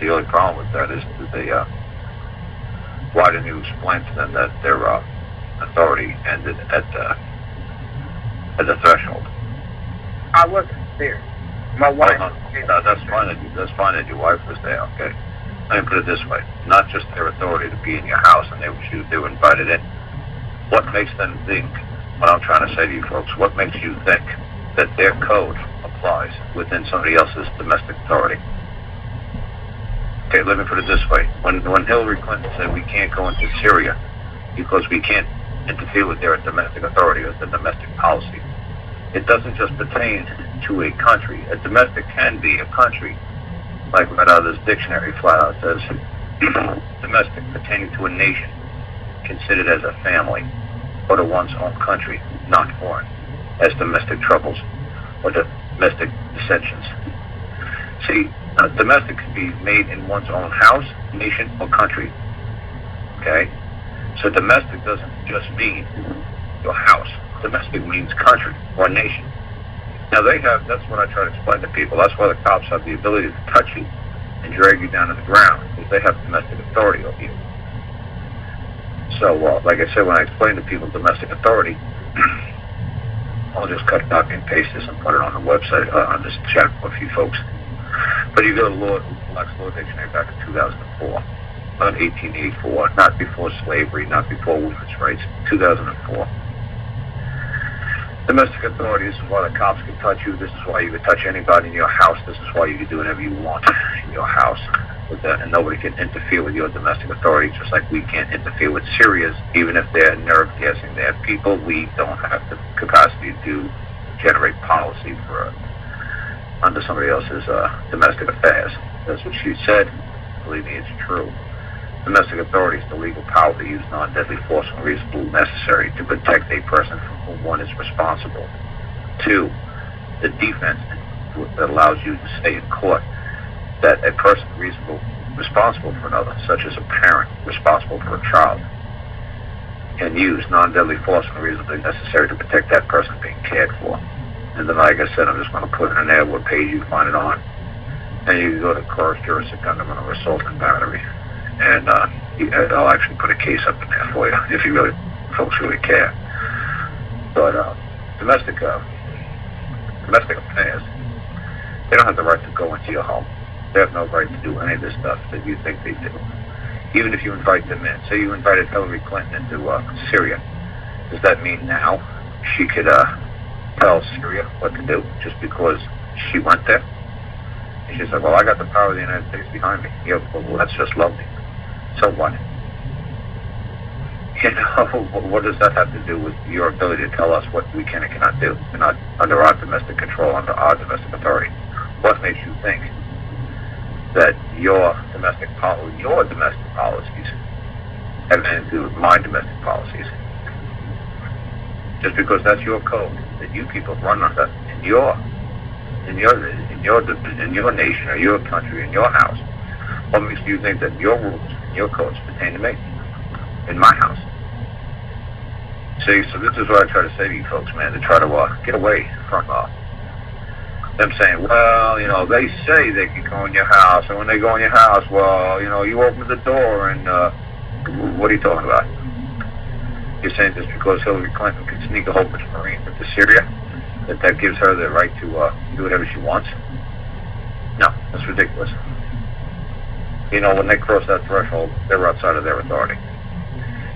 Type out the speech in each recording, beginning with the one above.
the only problem with that is that they, why didn't you explain to them that their authority ended at the threshold? I wasn't there. My wife. No, that's fine that your wife was there. Okay. Let me put it this way: not just their authority to be in your house, and they were invited in. What makes them think? What I'm trying to say to you folks: what makes you think that their code applies within somebody else's domestic authority? Okay, let me put it this way: when Hillary Clinton said we can't go into Syria because we can't interfere with their domestic authority or the domestic policy, it doesn't just pertain to a country. A domestic can be a country, like right out of this dictionary flat out says, domestic pertaining to a nation, considered as a family, or to one's own country, not foreign, as domestic troubles or domestic dissensions. See, domestic can be made in one's own house, nation, or country. Okay? So domestic doesn't just mean your house. Domestic means country or nation. Now that's what I try to explain to people. That's why the cops have the ability to touch you and drag you down to the ground, because they have domestic authority over you. So, like I said, when I explain to people domestic authority, I'll just copy and paste this and put it on the website, on this chat with a few folks. But you go to Lex Law Dictionary back in 2004, about 1884, not before slavery, not before women's rights, 2004. Domestic authority, this is why the cops can touch you, this is why you can touch anybody in your house, this is why you can do whatever you want in your house with that, and nobody can interfere with your domestic authority, just like we can't interfere with Syria's, even if they're nerve gassing their people. We don't have the capacity to generate policy for under somebody else's domestic affairs. That's what she said. Believe me, it's true. Domestic authority is the legal power to use non-deadly force when reasonably necessary to protect a person from whom one is responsible. 2, the defense that allows you to say in court that a person reasonably responsible for another, such as a parent responsible for a child, can use non-deadly force when reasonably necessary to protect that person being cared for. And then, like I said, I'm just going to put it in there what page you find it on. And you can go to coerced jurisdiction under assault and battery. And I'll actually put a case up in there for you if you really, folks really care. But domestic affairs, they don't have the right to go into your home. They have no right to do any of this stuff that you think they do. Even if you invite them in. Say you invited Hillary Clinton into Syria. Does that mean now she could tell Syria what to do just because she went there? And she said, well, I got the power of the United States behind me. Yeah, well, that's just lovely. So what? You know, what does that have to do with your ability to tell us what we can and cannot do? We're not under our domestic control, under our domestic authority. What makes you think that your domestic policies have anything to do with my domestic policies? Just because that's your code that you people run under in your nation or your country, in your house, what makes you think that your rules, your codes pertain to me, in my house? See, so this is what I try to say to you folks, man, to try to get away from them saying, well, you know, they say they can go in your house, and when they go in your house, well, you know, you open the door, and what are you talking about? You're saying just because Hillary Clinton can sneak a whole bunch of Marines into Syria, that gives her the right to do whatever she wants? No, that's ridiculous. You know, when they cross that threshold, they're outside of their authority.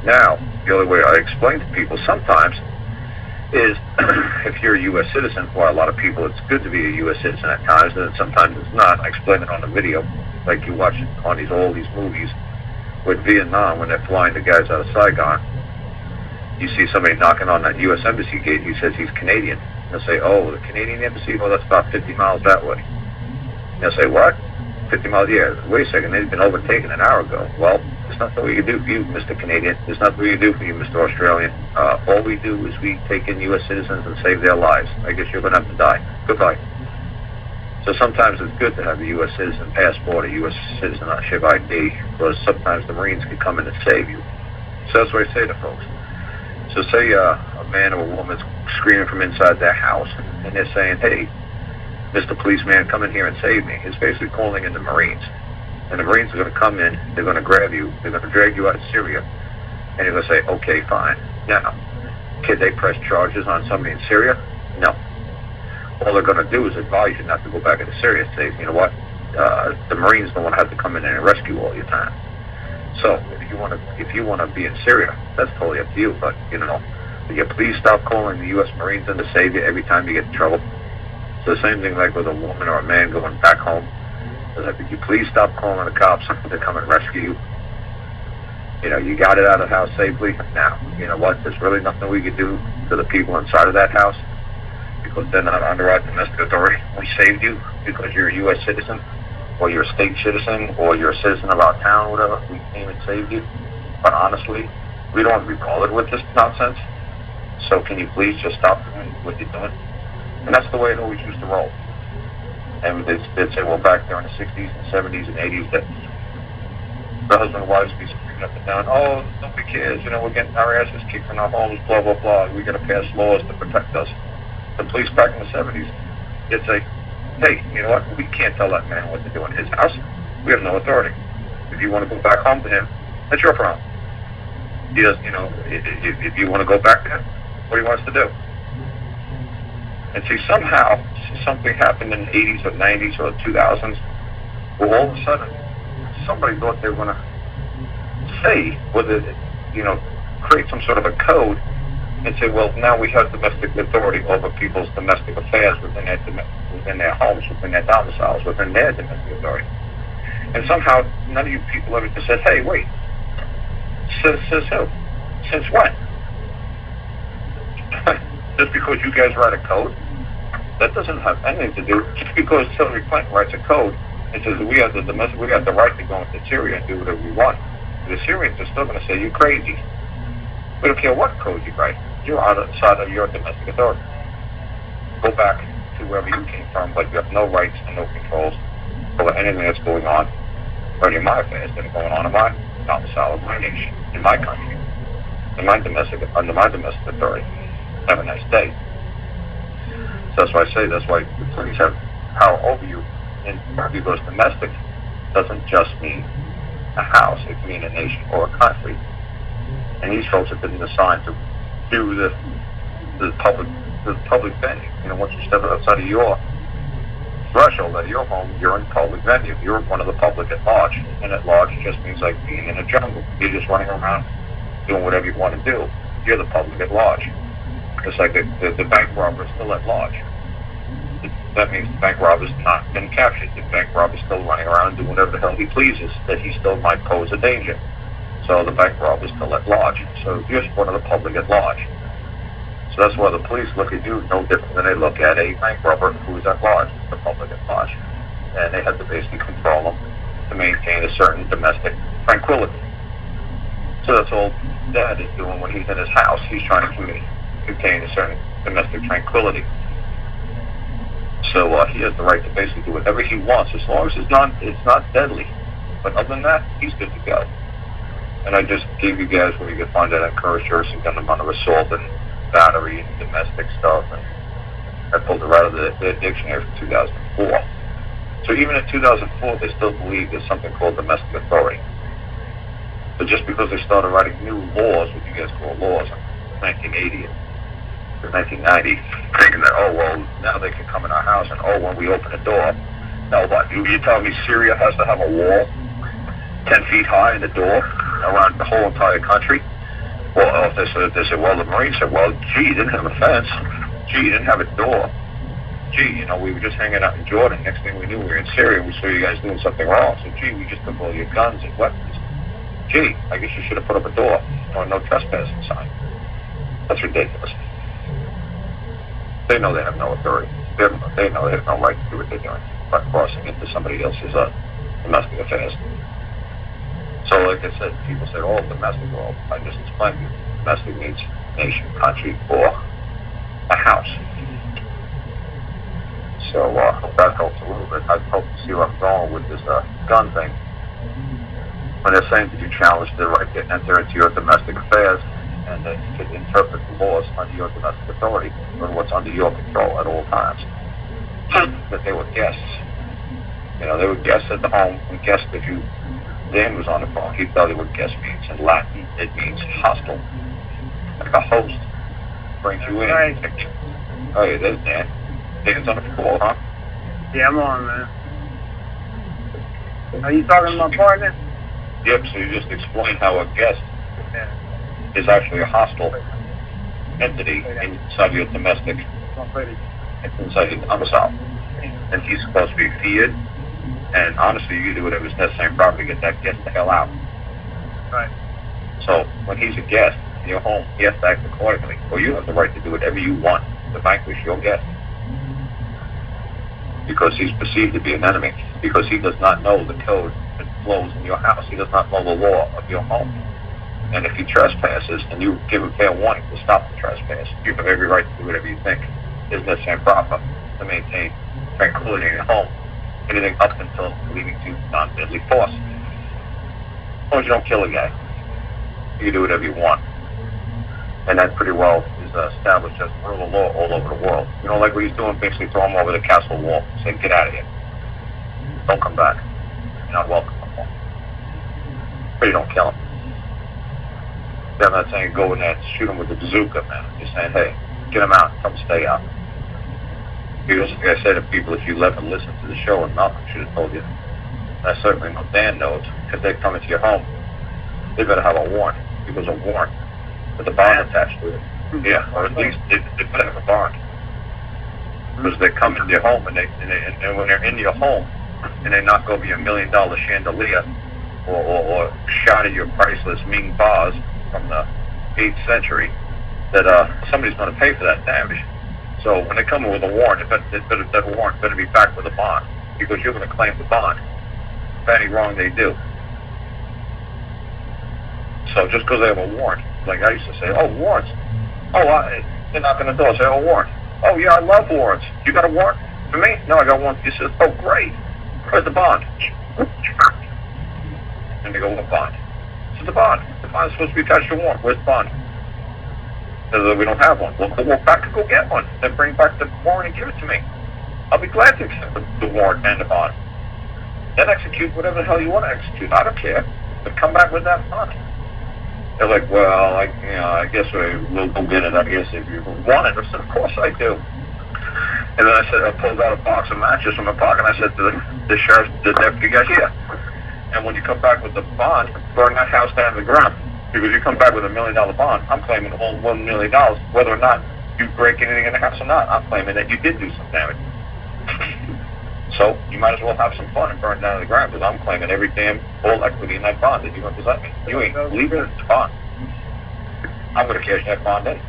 Now, the only way I explain to people sometimes is if you're a U.S. citizen, for a lot of people it's good to be a U.S. citizen at times, and sometimes it's not. I explain it on the video, like you watch it on all these movies with Vietnam when they're flying the guys out of Saigon. You see somebody knocking on that U.S. Embassy gate, he says he's Canadian. They'll say, oh, the Canadian Embassy? Well, that's about 50 miles that way. They'll say, what? 50 miles? Yeah, wait a second, they've been overtaken an hour ago. Well, there's nothing we can do for you, Mr. Canadian. There's nothing we can do for you, Mr. Australian. All we do is we take in U.S. citizens and save their lives. I guess you're going to have to die. Goodbye. So sometimes it's good to have a U.S. citizen passport, a U.S. citizenship ID, because sometimes the Marines can come in and save you. So that's what I say to folks. So say a man or a woman's screaming from inside their house, and they're saying, hey, Mr. Policeman, come in here and save me. It's basically calling in the Marines. And the Marines are going to come in, they're going to grab you, they're going to drag you out of Syria, and you're going to say, okay, fine. Now, can they press charges on somebody in Syria? No. All they're going to do is advise you not to go back into Syria and say, you know what, the Marines don't want to have to come in and rescue all your time. So if you want to be in Syria, that's totally up to you. But will you please stop calling the U.S. Marines in to save you every time you get in trouble? So the same thing like with a woman or a man going back home. It's like, would you please stop calling the cops to come and rescue you? You got it out of the house safely. Now, you know what? There's really nothing we could do to the people inside of that house because they're not under our domestic authority. We saved you because you're a U.S. citizen, or you're a state citizen, or you're a citizen of our town, or whatever. We came and saved you. But honestly, we don't want to be bothered with this nonsense. So can you please just stop doing what you're doing? And that's the way it always used to roll. And they'd say, well, back there in the 60s and 70s and 80s, that the husband and wives would be screaming up and down, oh, nobody cares, we're getting our asses kicked in our homes, blah, blah, blah. We got to pass laws to protect us. The police back in the 70s, they'd say, hey, you know what? We can't tell that man what to do in his house. We have no authority. If you want to go back home to him, that's your problem. He does, if you want to go back to him, what he wants to do. And see, somehow, something happened in the 80s or 90s or 2000s, where all of a sudden, somebody thought they were going to say, whether, create some sort of a code and say, well, now we have domestic authority over people's domestic affairs within their homes, within their domiciles, within their domestic authority. And somehow, none of you people ever just said, hey, wait, says who? Since when? Just because you guys write a code? That doesn't have anything to do. Just because Hillary Clinton writes a code and says we have the right to go into Syria and do whatever we want, the Syrians are still going to say you're crazy. We don't care what code you write. You're outside of your domestic authority. Go back to wherever you came from, but you have no rights and no controls over anything that's going on, or in my affairs that are going on in my domicile of my nation, in my country, under my domestic authority. Have a nice day. So that's why I say, that's why the police have power over you. And because domestic doesn't just mean a house, it can mean a nation or a country. And these folks have been assigned to do the public venue. Once you step outside of your threshold of your home, you're in public venue. You're one of the public at large. And at large just means like being in a jungle. You're just running around doing whatever you want to do. You're the public at large. It's like the bank robber is still at large. That means the bank robber's not been captured. The bank robber's still running around doing whatever the hell he pleases, that he still might pose a danger. So the bank robber's still at large. So you're one of the public at large. So that's why the police look at you no different than they look at a bank robber who's at large, the public at large. And they have to basically control them to maintain a certain domestic tranquility. So that's all Dad is doing when he's in his house. He's trying to contain a certain domestic tranquility. So he has the right to basically do whatever he wants, as long as it's not deadly. But other than that, he's good to go. And I just gave you guys where you can find that encouraged and gun amount of assault and battery and domestic stuff. And I pulled it right out of the dictionary from 2004. So even in 2004, they still believe there's something called domestic authority. But just because they started writing new laws, what you guys call laws, in 1980 or 1990, thinking that, oh, well, now they can come in our house, and oh, when we open a door, now what? You tell me Syria has to have a wall 10 feet high in the door around the whole entire country? Well, if they said, well, the Marines said, well, gee, you didn't have a fence. Gee, you didn't have a door. Gee, we were just hanging out in Jordan. Next thing we knew, we were in Syria. We saw you guys doing something wrong. So, gee, we just took all your guns and weapons. Gee, I guess you should have put up a door or no trespassing sign. That's ridiculous. They know they have no authority. They know they have no right to do what they're doing by crossing into somebody else's domestic affairs. So, like I said, people say, oh, domestic. Well, I just explained to you. Domestic means nation, country, or a house. So, I hope that helps a little bit. I hope to see where I'm going with this gun thing. When they're saying that you challenge the right to enter into your domestic affairs and to interpret the laws under your domestic authority or what's under your control at all times, that they were guests. You know, they were guests at the home, and guests, if you, Dan was on the phone, he'd tell you what guest means. In Latin, it means hostile. Like a host brings you in. Right. Oh, yeah, there's Dan. Dan's on the call, huh? Yeah, I'm on, man. Are you talking to my partner? Yep, so you just explained how a guest Yeah. is actually a hostile entity inside your domestic, inside your domicile. And he's supposed to be feared. And honestly, you do whatever's necessary and proper to get that guest the hell out. Right. So when he's a guest in your home, he has to act accordingly. Well, you have the right to do whatever you want to vanquish your guest. Because he's perceived to be an enemy. Because he does not know the code that flows in your house. He does not know the law of your home. And if he trespasses and you give him fair warning to stop the trespass, you have every right to do whatever you think is necessary and proper to maintain tranquility in your home. Anything up until leading to non-deadly force. As long as you don't kill a guy, you can do whatever you want. And that pretty well is established as rule of law all over the world. You know, like what he's doing, basically throw him over the castle wall, say, get out of here. Don't come back. You're not welcome anymore. But you don't kill him. I'm not saying go in there and shoot him with a bazooka, man. I'm just saying, hey, get him out, tell him to stay out. Because, like I said to people, if you let them listen to the show, and Malcolm should have told you, and I certainly know Dan knows, if they come into your home, they better have a warrant, because a warrant with a bond attached to it. Yeah, or at least they better have a bond. Because they come into your home, and when they're in your home, and they knock over your $1 million chandelier, or shatter your priceless Ming vase from the 8th century, that somebody's going to pay for that damage. So when they come in with a warrant, that warrant better be backed with a bond, because you're going to claim the bond for any wrong they do. So just because they have a warrant, like I used to say, oh, warrants. Oh, they're knocking the door, say, oh, warrant. Oh, yeah, I love warrants. You got a warrant for me? No, I got one. He says, oh, great. Where's the bond? And they go, what bond? It's the bond. The bond is supposed to be attached to a warrant. Where's the bond? We don't have one. We'll walk back and go get one. Then bring back the warrant and give it to me. I'll be glad to accept the warrant and the bond. Then execute whatever the hell you want to execute. I don't care. But come back with that bond. They're like, well, I guess we'll go get it, I guess, if you want it. I said, of course I do. And then I pulled out a box of matches from my pocket, and I said to the sheriff, the deputy guy, here. And when you come back with the bond, burn that house down to the ground. Because you come back with $1 million bond, I'm claiming the whole $1 million, whether or not you break anything in the house or not. I'm claiming that you did do some damage. So you might as well have some fun and burn it down to the ground, because I'm claiming every damn all equity in that bond that you represent me. You ain't leaving the bond. I'm going to cash that bond in.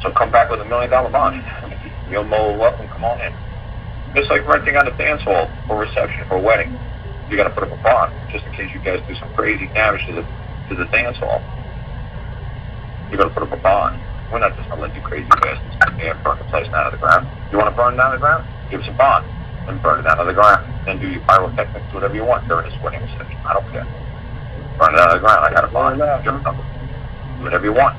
So come back with $1 million bond. You're more welcome. Come on in. It's like renting out a dance hall for a reception, for a wedding. You got to put up a bond just in case you guys do some crazy damage to the dance hall. You got to put up a bond. We're not just going to let you crazy bastards come here and burn the place down to the ground. You want to burn it down to the ground? Give us a bond and burn it down to the ground. Then do your pyrotechnics, whatever you want during this wedding reception. I don't care. Burn it down to the ground. I got a bond. Do whatever you want.